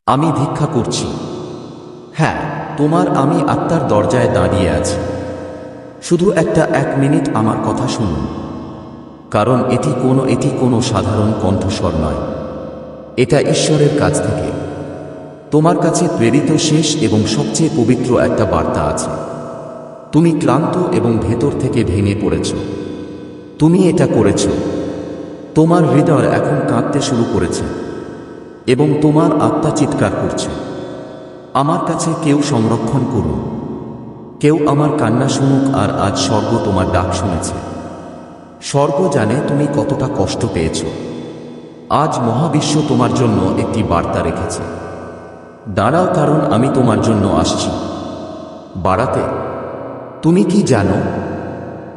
আমি ভিক্ষা করছি। হ্যাঁ, আমি আত্মার দরজায় দাঁড়িয়ে আছি। শুধু এক মিনিট আমার কথা শুনুন। কারণ এটি কোনো সাধারণ কণ্ঠস্বর নয়। এটা ঈশ্বরের কাছ থেকে তোমার কাছে প্রেরিত শেষ এবং সবচেয়ে পবিত্র একটা বার্তা আছে। তুমি ক্লান্ত এবং ভেতর থেকে ভেঙে পড়েছ। তুমি এটা করেছ। তোমার হৃদয় এখন কাঁদতে শুরু করেছে এবং তোমার আত্মা চিৎকার করছে, আমার কাছে কেউ সংরক্ষণ করুন, কেউ আমার কান্না শুনুক। আর আজ স্বর্গ তোমার ডাক শুনেছে। স্বর্গ জানে তুমি কতটা কষ্ট পেয়েছ। আজ মহাবিশ্ব তোমার জন্য একটি বার্তা রেখেছে। দাঁড়াও, কারণ আমি তোমার জন্য আসছি বাড়াতে। তুমি কি জানো,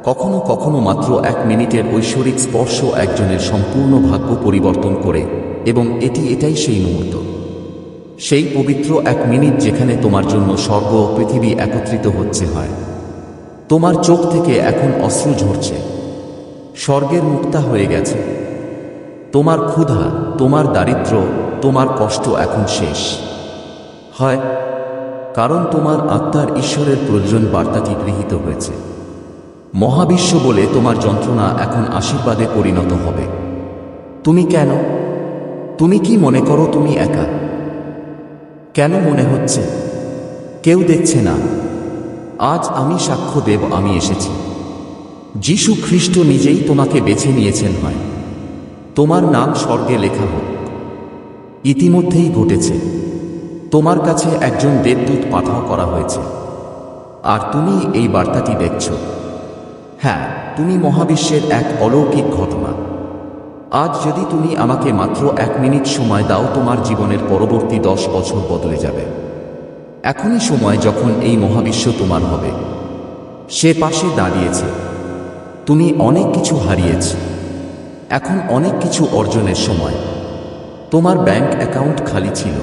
কখনো কখনো মাত্র 1 মিনিটের ঐশ্বরিক স্পর্শ একজনের সম্পূর্ণ ভাগ্য পরিবর্তন করে, এবং এটাই সেই মুহূর্ত, সেই পবিত্র 1 মিনিট যেখানে তোমার জন্য স্বর্গ ও পৃথিবী একত্রিত হচ্ছে হয়। তোমার চোখ থেকে এখন অশ্রু ঝরছে। স্বর্গের মুক্তা হয়ে গেছে। তোমার ক্ষুধা, তোমার দারিদ্র্য, তোমার কষ্ট এখন শেষ হয়, কারণ তোমার আত্মার ঈশ্বরের প্রয়োজন বার্তাটি গৃহীত হয়েছে। মহাবিশ্ব বলে তোমার যন্ত্রণা এখন আশীর্বাদে পরিণত হবে। তুমি কি মনে করো তুমি একা? কেন মনে হচ্ছে কেউ দেখছে না? আজ আমি সাক্ষ্য দেব, আমি এসেছি। যীশু খ্রিস্ট নিজেই তোমাকে বেছে নিয়েছেন। হয় তোমার নাম স্বর্গে লেখা হোক। ইতিমধ্যেই ঘটেছে। তোমার কাছে একজন দেবদূত পাঠাও করা হয়েছে, আর তুমি এই বার্তাটি দেখছ। হ্যাঁ, তুমি মহাবিশ্বের এক অলৌকিক ঘটনা। আজ যদি তুমি আমাকে মাত্র 1 মিনিট সময় দাও, তোমার জীবনের পরবর্তী 10 বছর বদলে যাবে। এখনই সময় যখন এই মহাবিশ্ব তোমার হবে। সে পাশে দাঁড়িয়েছে। তুমি অনেক কিছু হারিয়েছ, এখন অনেক কিছু অর্জনের সময়। তোমার ব্যাংক অ্যাকাউন্ট খালি ছিল,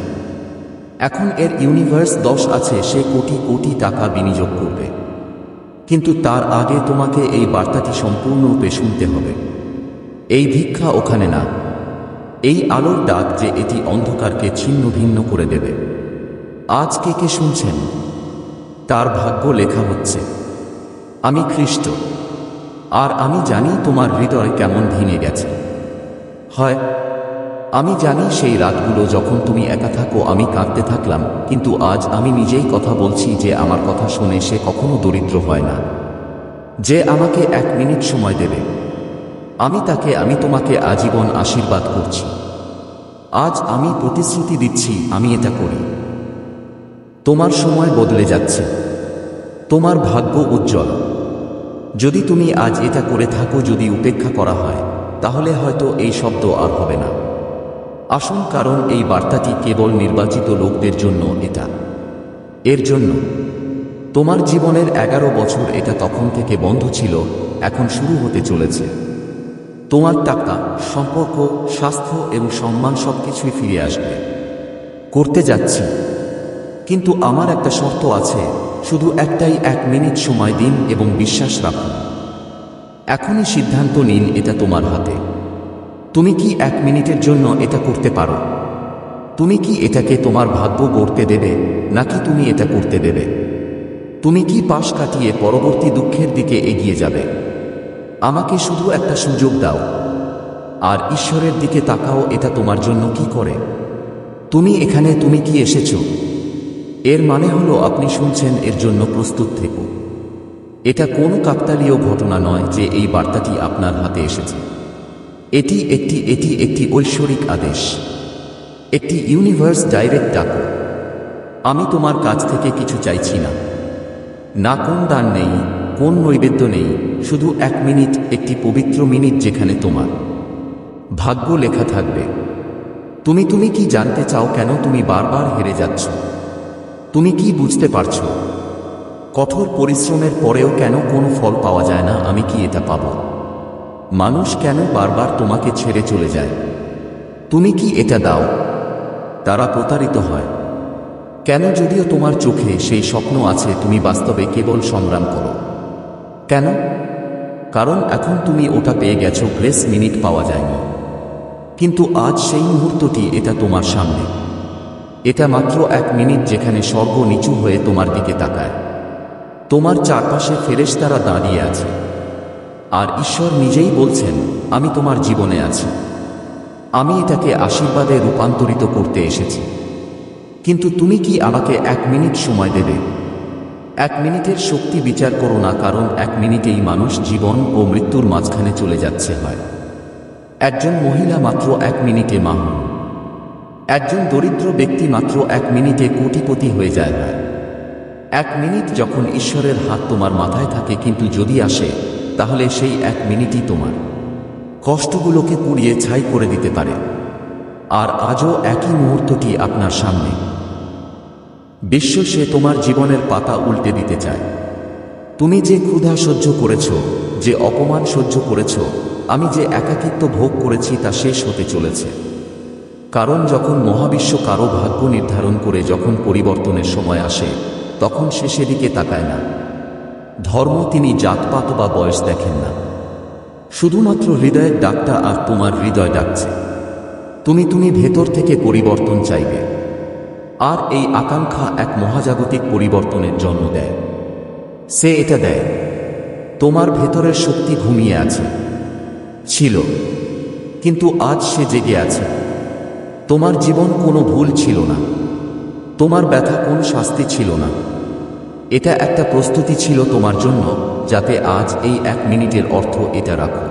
এখন এর ইউনিভার্স 10 আছে, সে কোটি কোটি টাকা বিনিয়োগ করবে। কিন্তু তার আগে তোমাকে এই বার্তাটি সম্পূর্ণরূপে শুনতে হবে। এই ভিক্ষা ওখানে না, এই আলোর ডাক যে এটি অন্ধকারকে ছিন্ন ভিন্ন করে দেবে। আজ কে শুনছেন? তার ভাগ্য লেখা হচ্ছে। আমি খ্রিস্ট, আর আমি জানি তোমার হৃদয় কেমন ভেঙে গেছে। হয় আমি জানি সেই রাতগুলো যখন তুমি একা থাকো, আমি কাঁদতে থাকলাম, কিন্তু আজ আমি নিজেই কথা বলছি যে আমার কথা শুনে সে কখনো দরিদ্র হয় না। যে আমাকে 1 মিনিট সময় দেবে, আমি তোমাকে আজীবন আশীর্বাদ করছি। আজ আমি প্রতিশ্রুতি দিচ্ছি, আমি এটা করি। তোমার সময় বদলে যাচ্ছে। তোমার ভাগ্য উজ্জ্বল। যদি তুমি আজ এটা করে থাকো, যদি উপেক্ষা করা হয়, তাহলে হয়তো এই শব্দ আর হবে না। আসুন, কারণ এই বার্তাটি কেবল নির্বাচিত লোকদের জন্য। এটা এর জন্য তোমার জীবনের 11 বছর এটা তখন থেকে বন্ধ ছিল, এখন শুরু হতে চলেছে। তোমার টাকা, সম্পর্ক, স্বাস্থ্য এবং সম্মান সবকিছুই ফিরে আসবে। করতে যাচ্ছি, কিন্তু আমার একটা শর্ত আছে। শুধু একটাই, 1 মিনিট সময় দিন এবং বিশ্বাস রাখুন। এখনই সিদ্ধান্ত নিন, এটা তোমার হাতে। তুমি কি 1 মিনিটের জন্য এটা করতে পারো? তুমি কি এটাকে তোমার ভাগ্য গড়তে দেবে, নাকি তুমি এটা করতে দেবে? তুমি কি পাশ কাটিয়ে পরবর্তী দুঃখের দিকে এগিয়ে যাবে? আমাকে শুধু একটা সুযোগ দাও, আর ঈশ্বরের দিকে তাকাও। এটা তোমার জন্য কি করে? তুমি এখানে, তুমি কি এসেছো? এর মানে হলো আপনি শুনছেন, এর জন্য প্রস্তুত থেকো। এটা কোনো কাকতালীয় ঘটনা নয় যে এই বার্তাটি আপনার হাতে এসেছে। এটি একটি ঐশ্বরিক আদেশ, একটি ইউনিভার্স ডাইরেক্ট ডাক। আমি তোমার কাছ থেকে কিছু চাইছি না, না কোন দান নেই, কোন নৈবেদ্য নেই, শুধু 1 মিনিট, একটি পবিত্র মিনিট যেখানে তোমার ভাগ্য লেখা থাকবে। তুমি কি জানতে চাও কেন তুমি বারবার হেরে যাচ্ছ? তুমি কি বুঝতে পারছো কঠোর পরিশ্রমের পরেও কেন কোনো ফল পাওয়া যায় না? আমি কি এটা পাবো? মানুষ কেন বারবার তোমাকে ছেড়ে চলে যায়? তুমি কি এটা দাও, তারা প্রতারিত হয় কেন? যদিও তোমার চোখে সেই স্বপ্ন আছে, তুমি বাস্তবে কেবল সংগ্রাম করো। কেন? কারণ এখন তুমি ওটা পেয়ে গেছো, গ্রেস মিনিট পাওয়া যায়নি। কিন্তু আজ সেই মুহূর্তটি, এটা তোমার সামনে। এটা মাত্র 1 মিনিট যেখানে স্বর্গ নিচু হয়ে তোমার দিকে তাকায়। তোমার চারপাশে ফেরেশতারা দাঁড়িয়ে আছে, আর ঈশ্বর নিজেই বলছেন, আমি তোমার জীবনে আছি। আমি এটাকে আশীর্বাদে রূপান্তরিত করতে এসেছি। কিন্তু তুমি কি আমাকে 1 মিনিট সময় দেবে? 1 মিনিটের শক্তি বিচার করো না, কারণ 1 মিনিটেই মানুষ জীবন ও মৃত্যুর মাঝখানে চলে যাচ্ছে হয়। একজন মহিলা মাত্র 1 মিনিটে মা হন। একজন দরিদ্র ব্যক্তি মাত্র 1 মিনিটে কোটিপতি হয়ে যায় হয়। 1 মিনিট যখন ঈশ্বরের হাত তোমার মাথায় থাকে, কিন্তু যদি আসে, তাহলে সেই 1 মিনিটই তোমার কষ্টগুলোকে পুড়িয়ে ছাই করে দিতে পারে। আর আজও একই মুহূর্তটি আপনার সামনে। বিশ্ব সে তোমার জীবনের পাতা উল্টে দিতে চায়। তুমি যে ক্ষুধা সহ্য করেছ, যে অপমান সহ্য করেছ, আমি যে একাকিত্ব ভোগ করেছি তা শেষ হতে চলেছে। কারণ যখন মহাবিশ্ব কারো ভাগ্য নির্ধারণ করে, যখন পরিবর্তনের সময় আসে, তখন সে সেদিকে তাকায় না। ধর্ম তিনি জাতপাত বা বয়স দেখেন না, শুধুমাত্র হৃদয়ের ডাকটা, আর তোমার হৃদয় ডাকছে। তুমি ভেতর থেকে পরিবর্তন চাইবে। আর এই আকাঙ্ক্ষা এক মহাজাগতিক পরিবর্তনের জন্ম দেয়। সে এটা দেয়। তোমার ভেতরের শক্তি ঘুমিয়ে আছে, ছিল, কিন্তু আজ সে জেগে আছে। তোমার জীবন কোনো ভুল ছিল না। তোমার ব্যথা কোনো শাস্তি ছিল না। এটা একটা প্রস্তুতি ছিল তোমার জন্য, যাতে আজ এই 1 মিনিটের অর্থ এটা রাখো।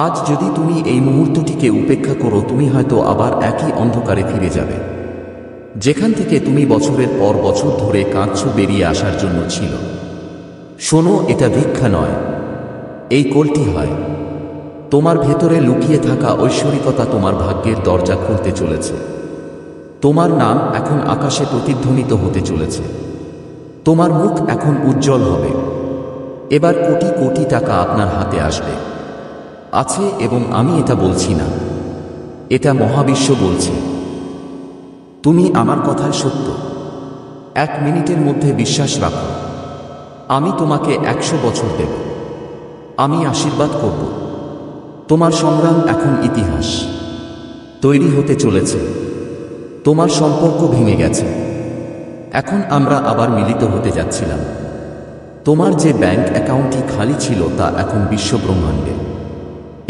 আজ যদি তুমি এই মুহূর্তটিকে উপেক্ষা করো, তুমি হয়তো আবার একই অন্ধকারে ফিরে যাবে, যেখান থেকে তুমি বছরের পর বছর ধরে কাঁদছো। বেরিয়ে আসার জন্য ছিল। শোনো, এটা ভিক্ষা নয়, এই কলটি হয়। তোমার ভেতরে লুকিয়ে থাকা ঐশ্বরিকতা তোমার ভাগ্যের দরজা খুলতে চলেছে। তোমার নাম এখন আকাশে প্রতিধ্বনিত হতে চলেছে। তোমার মুখ এখন উজ্জ্বল হবে। এবার কোটি কোটি টাকা আপনার হাতে আসবে, আছে, এবং আমি এটা বলছি না, এটা মহাবিশ্ব বলছে। তুমি আমার কথায় সত্য। 1 মিনিটের মধ্যে বিশ্বাস রাখো। আমি তোমাকে 100 বছর দেব। আমি আশীর্বাদ করব। তোমার সংগ্রাম এখন ইতিহাস তৈরি হতে চলেছে। তোমার সম্পর্ক ভেঙে গেছে, এখন আমরা আবার মিলিত হতে যাচ্ছিলাম। তোমার যে ব্যাংক অ্যাকাউন্টটি খালি ছিল, তা এখন বিশ্বব্রহ্মাণ্ডে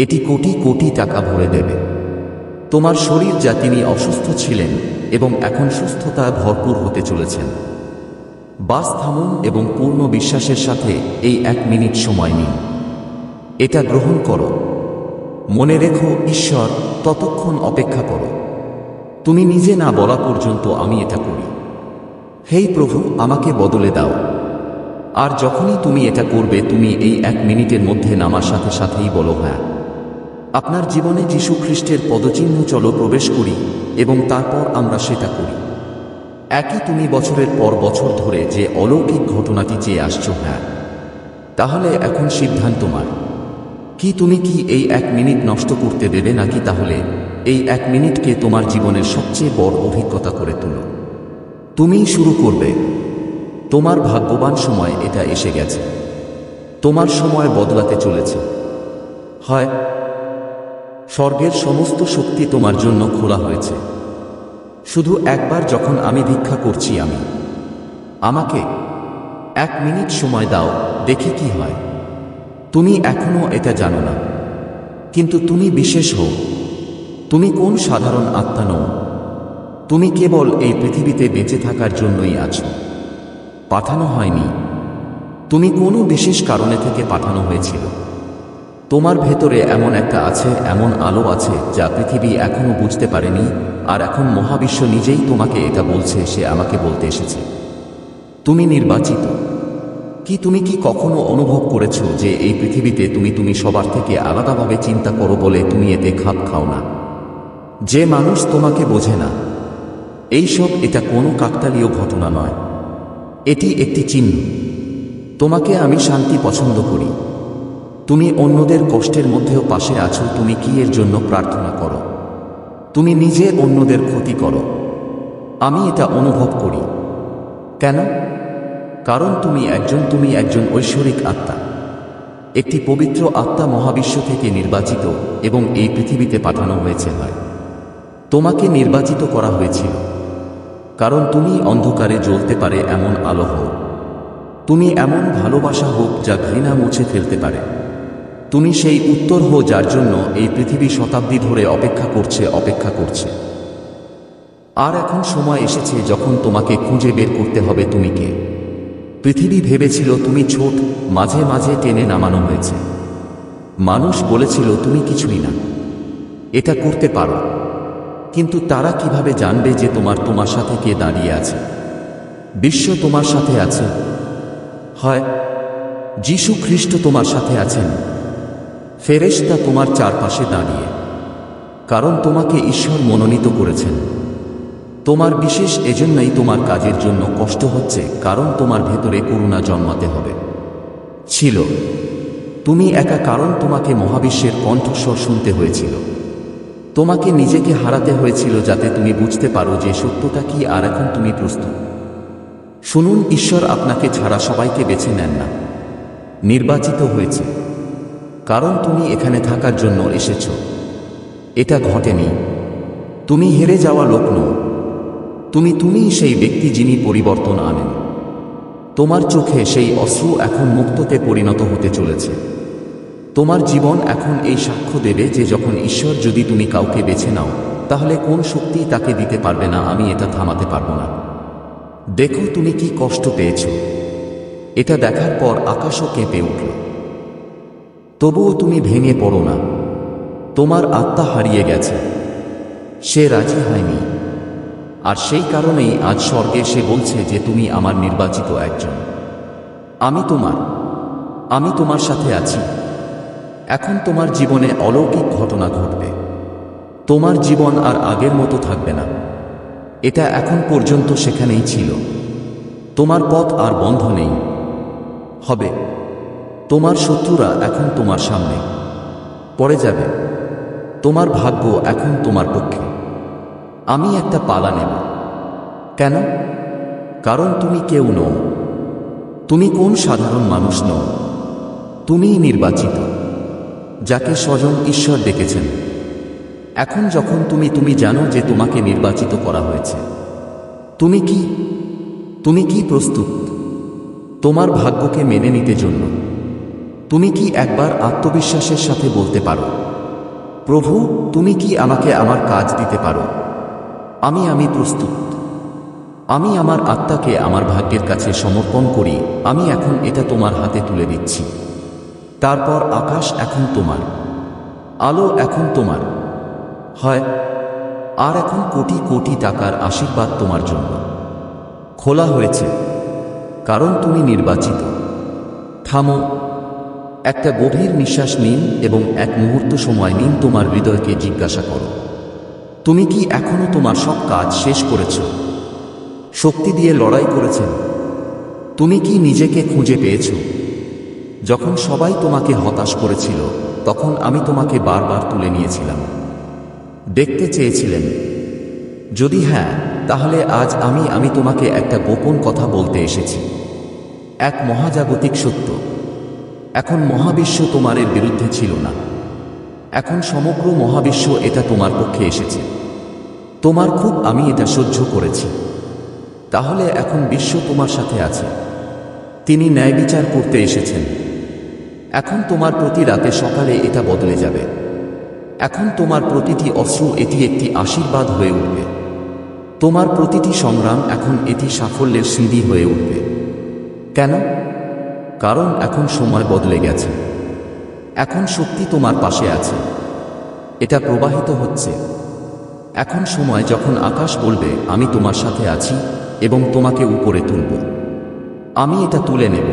এটি কোটি কোটি টাকা ভরে দেবে। তোমার শরীর, যা তিনি অসুস্থ ছিলেন, এবং এখন সুস্থতায় ভরপুর হতে চলেছেন। বাস থামুন এবং পূর্ণ বিশ্বাসের সাথে এই 1 মিনিট সময় নিন। এটা গ্রহণ করো। মনে রেখো, ঈশ্বর, ততক্ষণ অপেক্ষা করো। তুমি নিজে না বলা পর্যন্ত আমি এটা করি। হেই প্রভু, আমাকে বদলে দাও। আর যখনই তুমি এটা করবে, তুমি এই 1 মিনিটের মধ্যে নামার সাথে সাথেই বলো, হ্যাঁ, আপনার জীবনে যীশু খ্রিস্টের পদচিহ্ন, চলো প্রবেশ করি, এবং তারপর আমরা সেটা করি। একই তুমি বছরের পর বছর ধরে যে অলৌকিক ঘটনাটি চেয়ে আসছো, হ্যাঁ, তাহলে এখন সিদ্ধান্ত তোমার। তুমি কি এই 1 মিনিট নষ্ট করতে দেবে, নাকি তাহলে এই 1 মিনিটকে তোমার জীবনের সবচেয়ে বড় অভিজ্ঞতা করে তুলো? তুমিই শুরু করবে। তোমার ভাগ্যবান সময় এটা এসে গেছে। তোমার সময় বদলাতে চলেছে। হয় স্বর্গের সমস্ত শক্তি তোমার জন্য খোলা হয়েছে। শুধু একবার যখন আমি ভিক্ষা করছি, আমাকে 1 মিনিট সময় দাও, দেখি কি হয়। তুমি এখনো এটা জানো না, কিন্তু তুমি বিশেষ হও। তুমি কোন সাধারণ আত্মা নও। তুমি কেবল এই পৃথিবীতে বেঁচে থাকার জন্যই আছো। পাঠানো হয়নি। তুমি কোনো বিশেষ কারণে থেকে পাঠানো হয়েছিল। তোমার ভেতরে এমন একটা আছে, এমন আলো আছে, যা পৃথিবী এখনো বুঝতে পারেনি, আর এখন মহাবিশ্ব নিজেই তোমাকে এটা বলছে। সে আমাকে বলতে এসেছে, তুমি নির্বাচিত। তুমি কি কখনো অনুভব করেছো যে এই পৃথিবীতে তুমি সবার থেকে আলাদাভাবে চিন্তা করো বলে তুমি এতে খাপ খাও না? যে মানুষ তোমাকে বোঝে না, এটা কোনো কাকতালীয় ঘটনা নয়। এটি একটি চিহ্ন। তোমাকে আমি শান্তি পছন্দ করি। তুমি অন্যদের কষ্টের মধ্যেও পাশে আছো। তুমি কি এর জন্য প্রার্থনা করো? তুমি নিজে অন্যদের ক্ষতি করো। আমি এটা অনুভব করি। কেন? কারণ তুমি একজন ঐশ্বরিক আত্মা, একটি পবিত্র আত্মা, মহাবিশ্ব থেকে নির্বাচিত, এবং এই পৃথিবীতে পাঠানো হয়েছে। হয় তোমাকে নির্বাচিত করা হয়েছিল। কারণ তুমি অন্ধকারে জ্বলতে পারে এমন আলো হও। তুমি এমন ভালোবাসা হোক যা ঘৃণা মুছে ফেলতে পারে। তুমি সেই উত্তর হো যার জন্য এই পৃথিবী শতাব্দী ধরে অপেক্ষা করছে। আর এখন সময় এসেছে যখন তোমাকে খুঁজে বের করতে হবে তুমি কে। পৃথিবী ভেবেছিল তুমি ছোট, মাঝে মাঝে টেনে নামানো হয়েছে। মানুষ বলেছিল তুমি কিছুই না, এটা করতে পারো। কিন্তু তারা কিভাবে জানবে যে তোমার সাথে কে দাঁড়িয়ে আছে? বিশ্ব তোমার সাথে আছে, হয় যীশু খ্রিস্ট তোমার সাথে আছেন, ফেরেশতা তোমার চারপাশে দাঁড়িয়ে। কারণ তোমাকে ঈশ্বর মনোনীত করেছেন। তোমার বিশেষ এজন্যই তোমার কাজের জন্য কষ্ট হচ্ছে, কারণ তোমার ভেতরে করুণা জন্মাতে হবে। ছিল তুমি একা, কারণ তোমাকে মহাবিশ্বের কণ্ঠস্বর শুনতে হয়েছিল। তোমাকে নিজেকে হারাতে হয়েছিল যাতে তুমি বুঝতে পারো যে সত্যটা কি, আর এখন তুমি প্রস্তুত। শুনুন, ঈশ্বর আপনাকে ছাড়া সবাইকে বেছে নেন না। নির্বাচিত হয়েছে, কারণ তুমি এখানে থাকার জন্য এসেছ। এটা ঘটেনি। তুমি হেরে যাওয়া লোক নও। তুমিই সেই ব্যক্তি যিনি পরিবর্তন আনেন। তোমার চোখে সেই অশ্রু এখন মুক্ততে পরিণত হতে চলেছে। তোমার জীবন এখন এই সাক্ষ্য দেবে যে যখন ঈশ্বর যদি তুমি কাউকে বেছে নাও, তাহলে কোন শক্তি তাকে দিতে পারবে না। আমি এটা থামাতে পারবো না। দেখো তুমি কি কষ্ট পেয়েছ। এটা দেখার পর আকাশও কেঁপে উঠল। তবুও তুমি ভেঙে পড়ো না। তোমার আত্মা হারিয়ে গেছে, সে রাজি হয়নি। আর সেই কারণেই আজ স্বর্গে সে বলছে যে তুমি আমার নির্বাচিত একজন। আমি তোমার সাথে আছি। এখন তোমার জীবনে অলৌকিক ঘটনা ঘটবে। তোমার জীবন আর আগের মতো থাকবে না। এটা এখন পর্যন্ত সেখানেই ছিল। তোমার পথ আর বন্ধ নেই হবে। তোমার শত্রুরা এখন তোমার সামনে পড়ে যাবে। তোমার ভাগ্য এখন তোমার পক্ষে। আমি একটা পালা নেব। কেন? কারণ তুমি কেউ নও। তুমি কোন সাধারণ মানুষ নও। তুমিই নির্বাচিত, যাকে স্বয়ং ঈশ্বর ডেকেছেন। এখন যখন তুমি জানো যে তোমাকে নির্বাচিত করা হয়েছে, তুমি কি প্রস্তুত তোমার ভাগ্যকে মেনে নিতে জন্য? তুমি কি একবার আত্মবিশ্বাসের সাথে বলতে পারো, প্রভু, তুমি কি আমাকে আমার কাজ দিতে পারো? আমি প্রস্তুত। আমি আমার আত্মাকে আমার ভাগ্যের কাছে সমর্পণ করি। আমি এখন এটা তোমার হাতে তুলে দিচ্ছি। তারপর আকাশ এখন তোমার, আলো এখন তোমার, হয়। আর এখন কোটি কোটি টাকার আশীর্বাদ তোমার জন্য খোলা হয়েছে, কারণ তুমি নির্বাচিত। থামো, একটা গভীর নিঃশ্বাস নিন এবং এক মুহূর্ত সময় নিন। তোমার হৃদয়কে জিজ্ঞাসা করো, তুমি কি এখনো তোমার সব কাজ শেষ করেছ? শক্তি দিয়ে লড়াই করেছেন? তুমি কি নিজেকে খুঁজে পেয়েছ? যখন সবাই তোমাকে হতাশ করেছিল, তখন আমি তোমাকে বারবার তুলে নিয়েছিলাম। দেখতে চেয়েছিলেন? যদি হ্যাঁ, তাহলে আজ আমি তোমাকে একটা গোপন কথা বলতে এসেছি। এক মহাজাগতিক সত্য। এখন মহাবিশ্ব তোমার বিরুদ্ধে ছিল না। এখন সমগ্র মহাবিশ্ব এটা তোমার পক্ষে এসেছে। আমি এটা সহ্য করেছি। তাহলে এখন বিশ্ব তোমার সাথে আছে। তিনি ন্যায় বিচার করতে এসেছেন। এখন তোমার প্রতি রাতে সকালে এটা বদলে যাবে। এখন তোমার প্রতিটি অশ্রু এটি একটি আশীর্বাদ হয়ে উঠবে। তোমার প্রতিটি সংগ্রাম এখন এটি সাফল্যের সিঁড়ি হয়ে উঠবে। কেন? কারণ এখন সময় বদলে গেছে। এখন শক্তি তোমার পাশে আছে। এটা প্রবাহিত হচ্ছে। এখন সময় যখন আকাশ বলবে, আমি তোমার সাথে আছি এবং তোমাকে উপরে তুলব। আমি এটা তুলে নেব।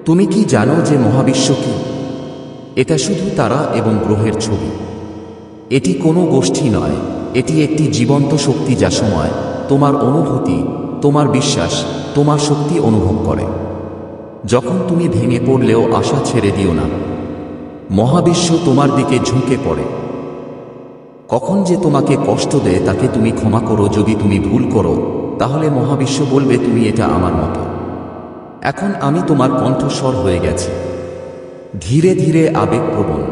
তুমি কি জানো যে মহাবিশ্ব কি? এটা শুধু তারা এবং গ্রহের ছবি। এটি কোনো গোষ্ঠী নয়, এটি একটি জীবন্ত শক্তি যা সময়, তোমার অনুভূতি, তোমার বিশ্বাস, তোমার শক্তি অনুভব করে। যখন তুমি ভেঙে পড়লেও আশা ছেড়ে দিও না। মহাবিশ্ব তোমার দিকে ঝুঁকে পড়ে। কখন যে তোমাকে কষ্ট দেয় তাকে তুমি ক্ষমা করো। যদি তুমি ভুল করো, তাহলে মহাবিশ্ব বলবে তুমি এটা আমার মতো। এখন আমি তোমার কণ্ঠস্বর হয়ে গেছি। ধীরে ধীরে আবেগপ্রবণ।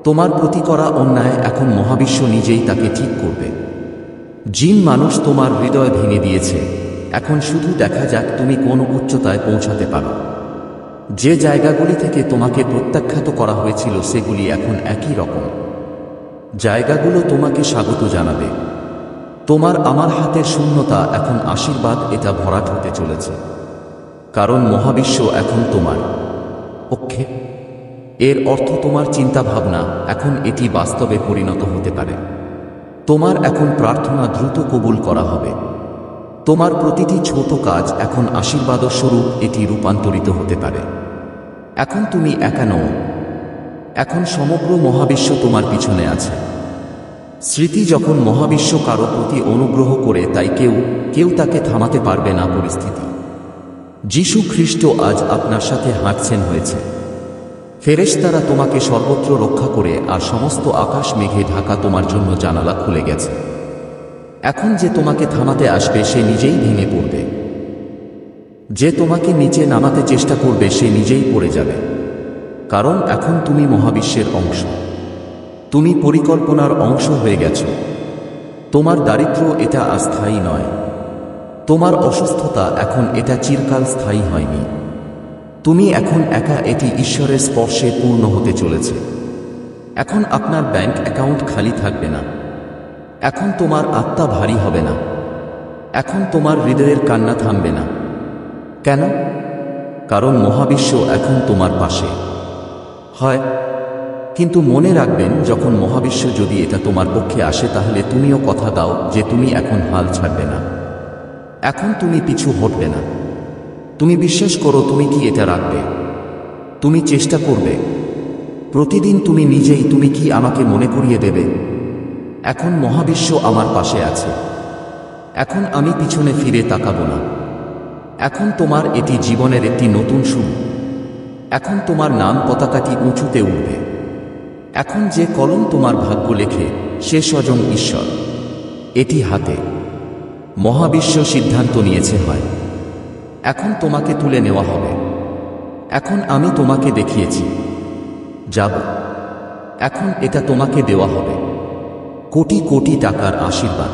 তোমার প্রতি করা অন্যায় এখন মহাবিশ্ব নিজেই তাকে ঠিক করবে। জিন মানুষ তোমার হৃদয় ভেঙে দিয়েছে, এখন শুধু দেখা যাক তুমি কোন উচ্চতায় পৌঁছাতে পারো। যে জায়গাগুলি থেকে তোমাকে প্রত্যাখ্যাত করা হয়েছিল সেগুলি এখন একই রকম জায়গাগুলো তোমাকে স্বাগত জানাবে। তোমার আমার হাতের শূন্যতা এখন আশীর্বাদ, এটা ভরাট হতে চলেছে, কারণ মহাবিশ্ব এখন তোমার পক্ষে। এর অর্থ তোমার চিন্তা ভাবনা এখন এটি বাস্তবে পরিণত হতে পারে। তোমার এখন প্রার্থনা দ্রুত কবুল করা হবে। তোমার প্রতিটি ছোট কাজ এখন আশীর্বাদস্বরূপ এটি রূপান্তরিত হতে পারে। এখন তুমি একা নও, এখন সমগ্র মহাবিশ্ব তোমার পিছনে আছে। স্মৃতি যখন মহাবিশ্ব কারো প্রতি অনুগ্রহ করে, তাই কেউ তাকে থামাতে পারবে না পরিস্থিতি। যীশু খ্রিস্ট আজ আপনার সাথে হাঁটছেন হয়েছে। ফেরেশতারা তোমাকে সর্বত্র রক্ষা করে, আর সমস্ত আকাশ মেঘে ঢাকা তোমার জন্য জানালা খুলে গেছে। এখন যে তোমাকে থামাতে আসবে সে নিজেই ভেঙে পড়বে। যে তোমাকে নিচে নামাতে চেষ্টা করবে সে নিজেই পড়ে যাবে, কারণ এখন তুমি মহাবিশ্বের অংশ। তুমি পরিকল্পনার অংশ হয়ে গেছ। তোমার দারিদ্র্য এটা অস্থায়ী নয়। তোমার অসুস্থতা এখন এটা চিরকাল স্থায়ী হয়নি। তুমি এখন একা, এটি ঈশ্বরের স্পর্শে পূর্ণ হতে চলেছে। এখন আপনার ব্যাংক অ্যাকাউন্ট খালি থাকবে না। এখন তোমার আত্মা ভারী হবে না। এখন তোমার হৃদয়ের কান্না থামবে না। কেন? কারণ মহাবিশ্ব এখন তোমার পাশে হয়। কিন্তু মনে রাখবেন, যখন মহাবিশ্ব যদি এটা তোমার পক্ষে আসে, তাহলে তুমিও কথা দাও যে তুমি এখন হাল ছাড়বে না। এখন তুমি পিছু হটবে না। তুমি বিশ্বাস করো তুমি কি এটা রাখবে। তুমি চেষ্টা করবে প্রতিদিন। তুমি নিজেই, তুমি কি আমাকে মনে করিয়ে দেবে, এখন মহাবিশ্ব আমার পাশে আছে। এখন আমি পিছনে ফিরে তাকাবো না। এখন তোমার এটি জীবনের একটি নতুন শুরু। এখন তোমার নাম পতাকাটি উঁচুতে উঠবে। এখন যে কলম তোমার ভাগ্য লেখে সে স্বয়ং ঈশ্বর। এটি হাতে মহাবিশ্ব সিদ্ধান্ত নিয়েছে হয়। এখন তোমাকে তুলে নেওয়া হবে। এখন আমি তোমাকে দেখিয়েছি যাব। এখন এটা তোমাকে দেওয়া হবে। কোটি কোটি টাকার আশীর্বাদ,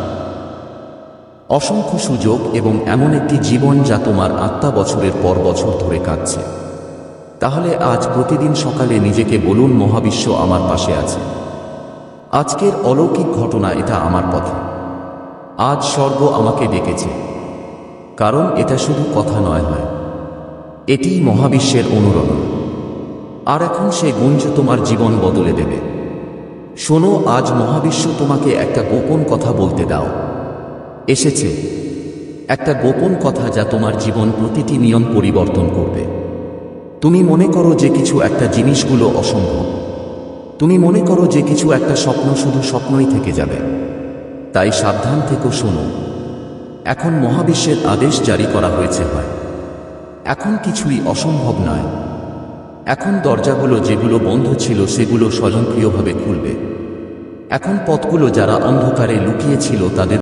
অসংখ্য সুযোগ এবং এমন একটি জীবন যা তোমার আত্মা বছরের পর বছর ধরে কাঁদছে। তাহলে আজ প্রতিদিন সকালে নিজেকে বলুন, মহাবিশ্ব আমার পাশে আছে। আজকের অলৌকিক ঘটনা এটা আমার পথে। আজ স্বর্গ আমাকে ডেকেছে। কারণ এটা শুধু কথা নয়, এটিই মহাবিশ্বের অনুরণন। আর এখন সে গুঞ্জ তোমার জীবন বদলে দেবে। শোনো, আজ মহাবিশ্ব তোমাকে একটা গোপন কথা বলতে দাও। এসেছে একটা গোপন কথা যা তোমার জীবন প্রতিটি নিয়ম পরিবর্তন করবে। তুমি মনে করো যে কিছু একটা জিনিসগুলো অসম্ভব। তুমি মনে করো যে কিছু একটা স্বপ্ন শুধু স্বপ্নই থেকে যাবে। তাই সাবধান থেকো। শোনো, এখন মহাবিশ্বের আদেশ জারি করা হয়েছে হয়। এখন কিছুই অসম্ভব নয়। এখন দরজাগুলো যেগুলো বন্ধ ছিল সেগুলো স্বয়ংক্রিয়ভাবে খুলবে। এখন পথগুলো যারা অন্ধকারে লুকিয়ে ছিল তাদের